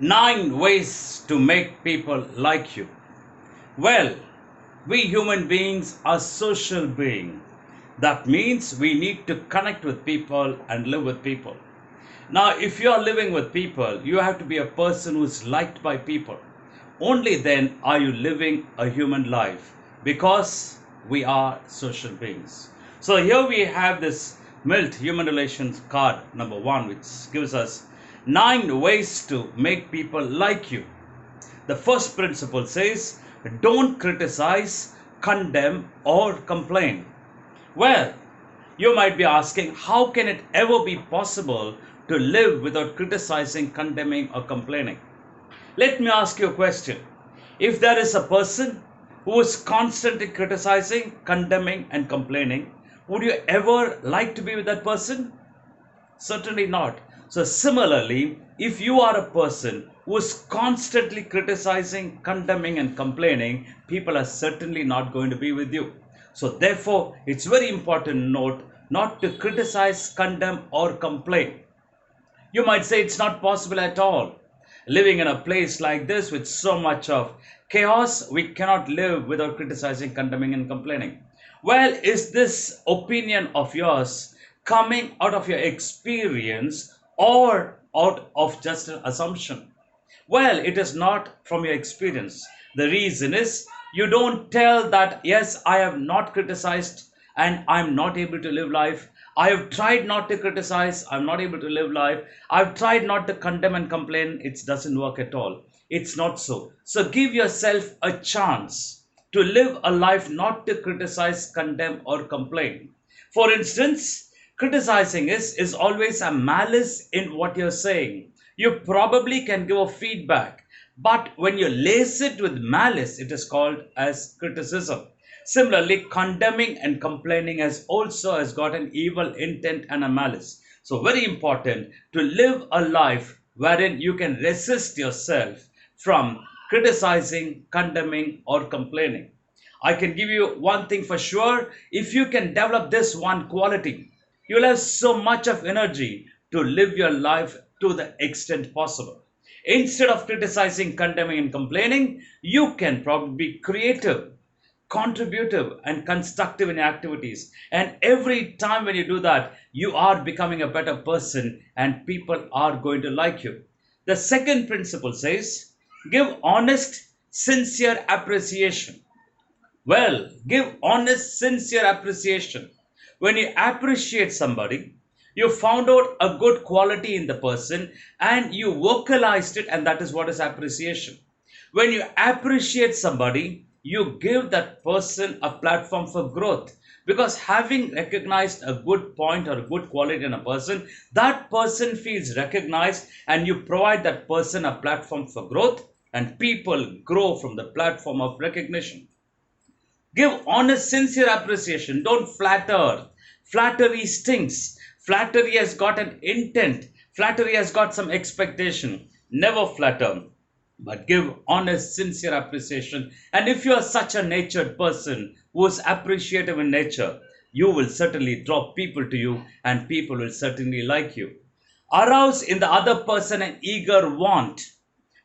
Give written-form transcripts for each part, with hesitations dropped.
Nine ways to make people like you. Well, we human beings are social beings. That means we need to connect with people and live with people. Now, if you are living with people, you have to be a person who is liked by people. Only then are you living a human life because we are social beings. So, here we have this MILT Human Relations card number one, which gives us nine ways to make people like you. The first principle says, don't criticize, condemn, or complain. Well, you might be asking, how can it ever be possible to live without criticizing, condemning, or complaining? Let me ask you a question. If there is a person who is constantly criticizing, condemning, and complaining, would you ever like to be with that person? Certainly not. So, similarly, if you are a person who is constantly criticizing, condemning, and complaining, people are certainly not going to be with you. So, therefore, it's very important to note not to criticize, condemn, or complain. You might say it's not possible at all. Living in a place like this with so much of chaos, we cannot live without criticizing, condemning, and complaining. Well, is this opinion of yours coming out of your experience or out of just an assumption? Well, it is not from your experience. The reason is you don't tell that, yes, I have not criticized and I'm not able to live life. I have tried not to criticize, I'm not able to live life. I've tried not to condemn and complain, it doesn't work at all. It's not so. So give yourself a chance to live a life not to criticize, condemn, or complain. For instance, criticizing is always a malice in what you're saying. You probably can give a feedback, but when you lace it with malice, it is called as criticism. Similarly, condemning and complaining has got an evil intent and a malice. So very important to live a life wherein you can resist yourself from criticizing, condemning, or complaining. I can give you one thing for sure. If you can develop this one quality, you'll have so much of energy to live your life to the extent possible. Instead of criticizing, condemning, and complaining, you can probably be creative, contributive, and constructive in activities. And every time when you do that, you are becoming a better person and people are going to like you. The second principle says, give honest, sincere appreciation. Well, give honest, sincere appreciation. When you appreciate somebody, you found out a good quality in the person and you vocalized it, and that is what is appreciation. When you appreciate somebody, you give that person a platform for growth, because having recognized a good point or a good quality in a person, that person feels recognized and you provide that person a platform for growth, and people grow from the platform of recognition. Give honest, sincere appreciation. Don't flatter. Flattery stinks. Flattery has got an intent. Flattery has got some expectation. Never flatter, but give honest, sincere appreciation. And if you are such a natured person who is appreciative in nature, you will certainly draw people to you and people will certainly like you. Arouse in the other person an eager want.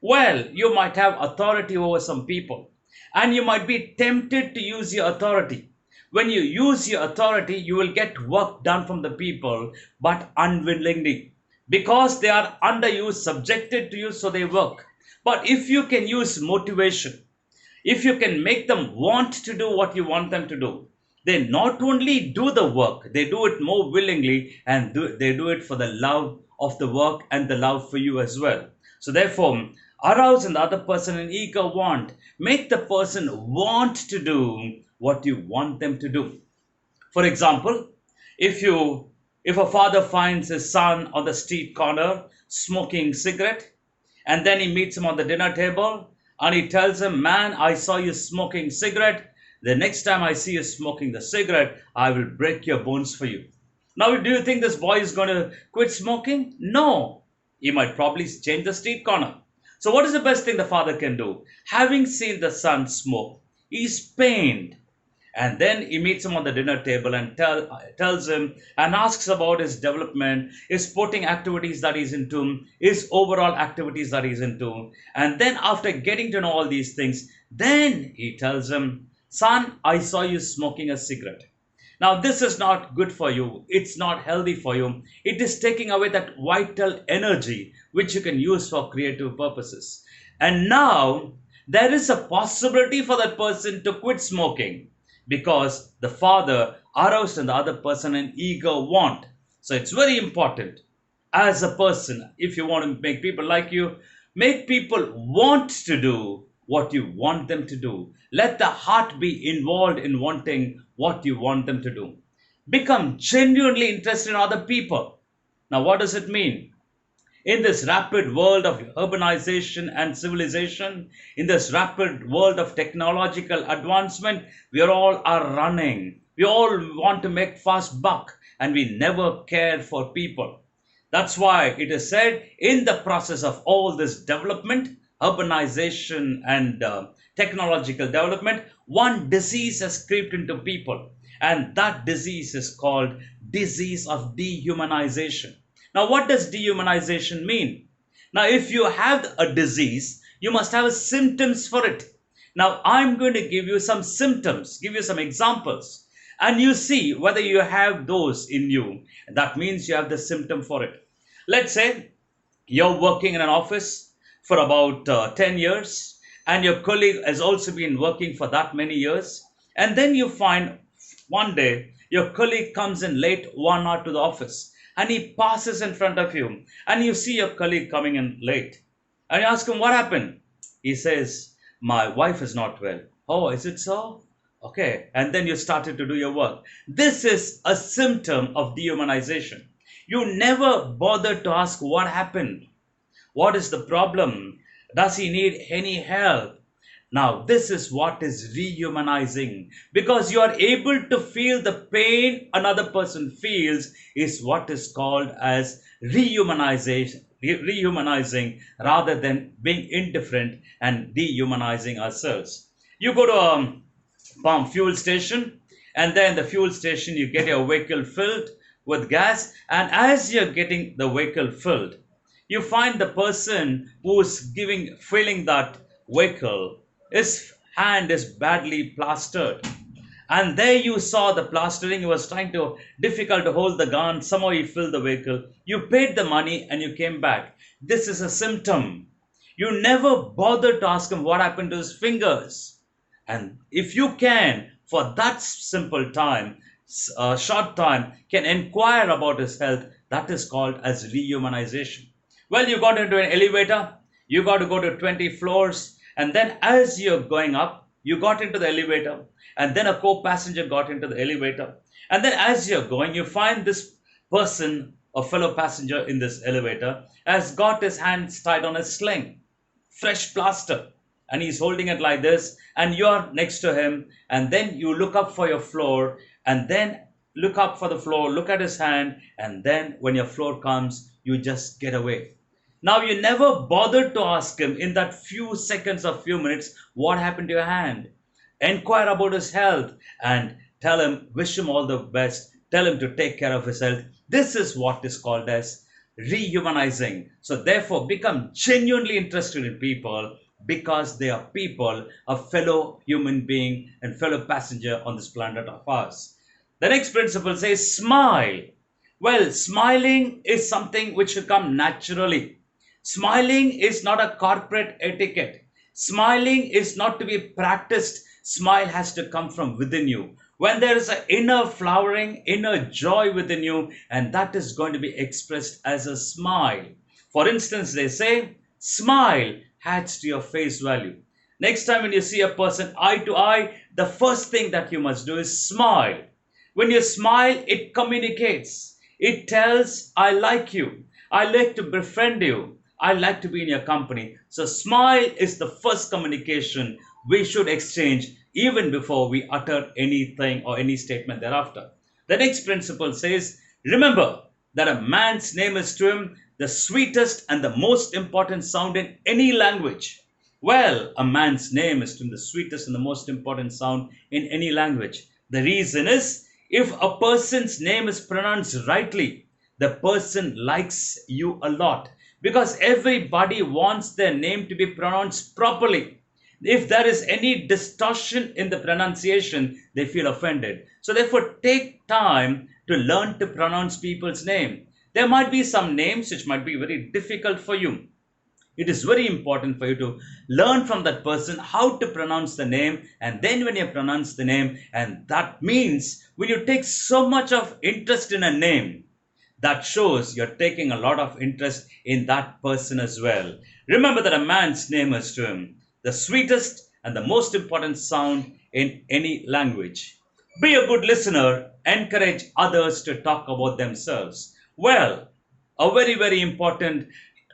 Well, you might have authority over some people and you might be tempted to use your authority. When you use your authority, you will get work done from the people, but unwillingly, because they are under you, subjected to you, so they work. But if you can use motivation, if you can make them want to do what you want them to do, they not only do the work, they do it more willingly, and they do it for the love of the work and the love for you as well. So therefore, arouse in the other person an eager want. Make the person want to do what you want them to do. For example, if a father finds his son on the street corner smoking cigarette, and then he meets him on the dinner table and he tells him, man, I saw you smoking cigarette. The next time I see you smoking the cigarette, I will break your bones for you. Now, do you think this boy is going to quit smoking? No. He might probably change the street corner. So what is the best thing the father can do? Having seen the son smoke, he is pained. And then he meets him on the dinner table and tells him and asks about his development, his sporting activities that he's into, his overall activities that he's into. And then after getting to know all these things, then he tells him, son, I saw you smoking a cigarette. Now, this is not good for you. It's not healthy for you. It is taking away that vital energy which you can use for creative purposes. And now there is a possibility for that person to quit smoking because the father aroused in the other person an eager want. So it's very important as a person, if you want to make people like you, make people want to do what you want them to do. Let the heart be involved in wanting what you want them to do. Become genuinely interested in other people. Now, what does it mean? In this rapid world of urbanization and civilization, in this rapid world of technological advancement, we all are running. We all want to make fast buck and we never care for people. That's why it is said in the process of all this development, urbanization and technological development, one disease has crept into people, and that disease is called disease of dehumanization. Now, what does dehumanization mean? Now, if you have a disease, you must have symptoms for it. Now, I'm going to give you some symptoms, give you some examples, and you see whether you have those in you. That means you have the symptom for it. Let's say you're working in an office for about 10 years, and your colleague has also been working for that many years, and then you find one day your colleague comes in late 1 hour to the office and he passes in front of you and you see your colleague coming in late and you ask him what happened. He says, my wife is not well. Oh, is it so? Okay. And then you started to do your work. This is a symptom of dehumanization. You never bothered to ask what happened. What is the problem? Does he need any help? Now, this is what is rehumanizing, because you are able to feel the pain another person feels is what is called as rehumanizing rather than being indifferent and dehumanizing ourselves. You go to a pump fuel station, and then the fuel station you get your vehicle filled with gas, and as you're getting the vehicle filled, you find the person who's filling that vehicle, his hand is badly plastered. And there you saw the plastering. He was trying to difficult to hold the gun. Somehow he filled the vehicle. You paid the money and you came back. This is a symptom. You never bothered to ask him what happened to his fingers. And if you can, for that simple time, short time, can inquire about his health, that is called as rehumanization. Well, you got into an elevator. You got to go to 20 floors. And then as you're going up, you got into the elevator, and then a co-passenger got into the elevator. And then as you're going, you find this person, a fellow passenger in this elevator, has got his hands tied on a sling, fresh plaster, and he's holding it like this, and you're next to him, and then you look up for your floor, and then look up for the floor, look at his hand, and then when your floor comes, you just get away. Now, you never bothered to ask him in that few seconds or few minutes what happened to your hand. Inquire about his health and tell him, wish him all the best. Tell him to take care of his health. This is what is called as rehumanizing. So, therefore, become genuinely interested in people because they are people, a fellow human being and fellow passenger on this planet of ours. The next principle says smile. Well, smiling is something which should come naturally. Smiling is not a corporate etiquette. Smiling is not to be practiced. Smile has to come from within you. When there is an inner flowering, inner joy within you, and that is going to be expressed as a smile. For instance, they say, smile adds to your face value. Next time when you see a person eye to eye, the first thing that you must do is smile. When you smile, it communicates. It tells, I like you. I like to befriend you. I like to be in your company. So smile is the first communication we should exchange even before we utter anything or any statement thereafter. The next principle says, remember that a man's name is to him the sweetest and the most important sound in any language. Well, a man's name is to him the sweetest and the most important sound in any language. The reason is, if a person's name is pronounced rightly, the person likes you a lot, because everybody wants their name to be pronounced properly. If there is any distortion in the pronunciation, they feel offended. So therefore, take time to learn to pronounce people's name. There might be some names which might be very difficult for you. It is very important for you to learn from that person how to pronounce the name, and then when you pronounce the name, and that means when you take so much of interest in a name, that shows you're taking a lot of interest in that person as well. Remember that a man's name is to him the sweetest and the most important sound in any language. Be a good listener, encourage others to talk about themselves. Well, a very, very important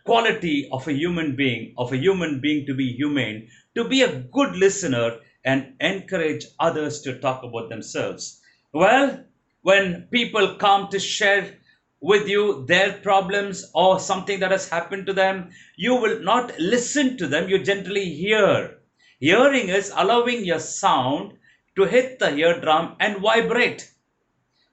quality of a human being to be humane, to be a good listener and encourage others to talk about themselves. Well, when people come to share with you their problems or something that has happened to them, you will not listen to them, you generally hear. Hearing is allowing your sound to hit the eardrum and vibrate.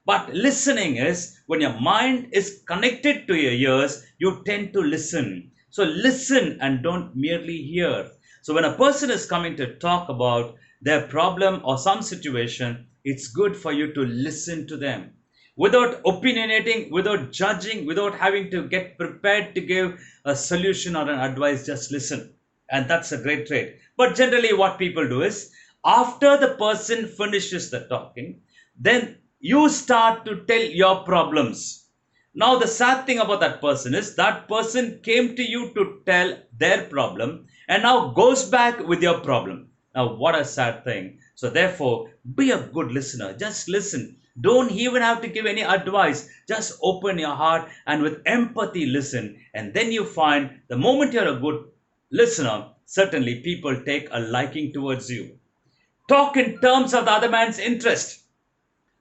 But listening is when your mind is connected to your ears, you tend to listen. So listen and don't merely hear. So when a person is coming to talk about their problem or some situation, it's good for you to listen to them without opinionating, without judging, without having to get prepared to give a solution or an advice. Just listen. And that's a great trait. But generally, what people do is after the person finishes the talking, then you start to tell your problems. Now, the sad thing about that person is that person came to you to tell their problem and now goes back with your problem. Now, what a sad thing. So, therefore, be a good listener. Just listen. Don't even have to give any advice. Just open your heart and with empathy listen. And then you find the moment you're a good listener, certainly people take a liking towards you. Talk in terms of the other man's interest.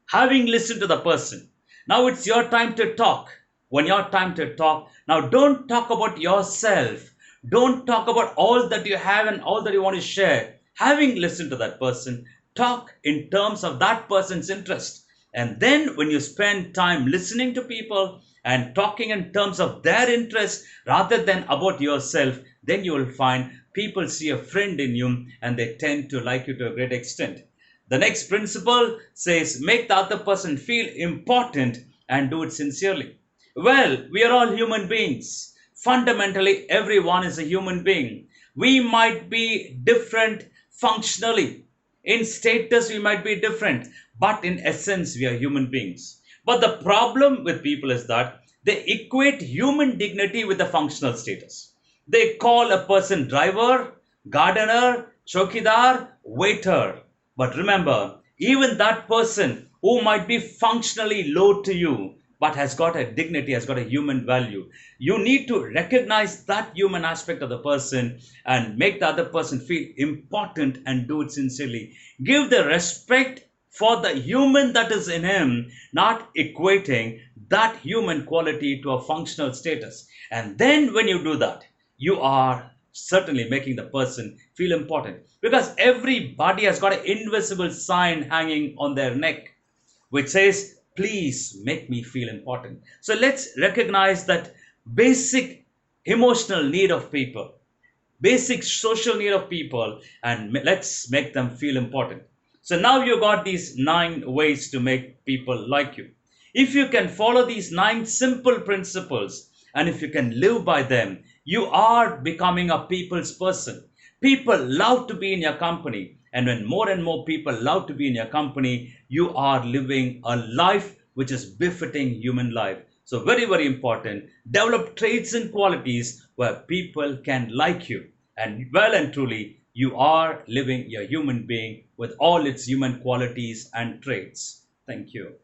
Having listened to the person, now it's your time to talk. When your time to talk, now don't talk about yourself. Don't talk about all that you have and all that you want to share. Having listened to that person, talk in terms of that person's interest. And then when you spend time listening to people and talking in terms of their interest rather than about yourself, then you will find people see a friend in you and they tend to like you to a great extent. The next principle says make the other person feel important and do it sincerely. Well, we are all human beings. Fundamentally, everyone is a human being. We might be different functionally. In status, we might be different, but in essence, we are human beings. But the problem with people is that they equate human dignity with the functional status. They call a person driver, gardener, chokidar, waiter. But remember, even that person who might be functionally low to you, but has got a dignity, has got a human value, you need to recognize that human aspect of the person and make the other person feel important and do it sincerely. Give the respect for the human that is in him, not equating that human quality to a functional status. And then when you do that, you are certainly making the person feel important, because everybody has got an invisible sign hanging on their neck which says, please make me feel important. So let's recognize that basic emotional need of people, basic social need of people, and let's make them feel important. So now you got these 9 ways to make people like you. If you can follow these 9 simple principles and if you can live by them, you are becoming a people's person. People love to be in your company. And when more and more people love to be in your company, you are living a life which is befitting human life. So very, very important. Develop traits and qualities where people can like you. And well and truly, you are living your human being with all its human qualities and traits. Thank you.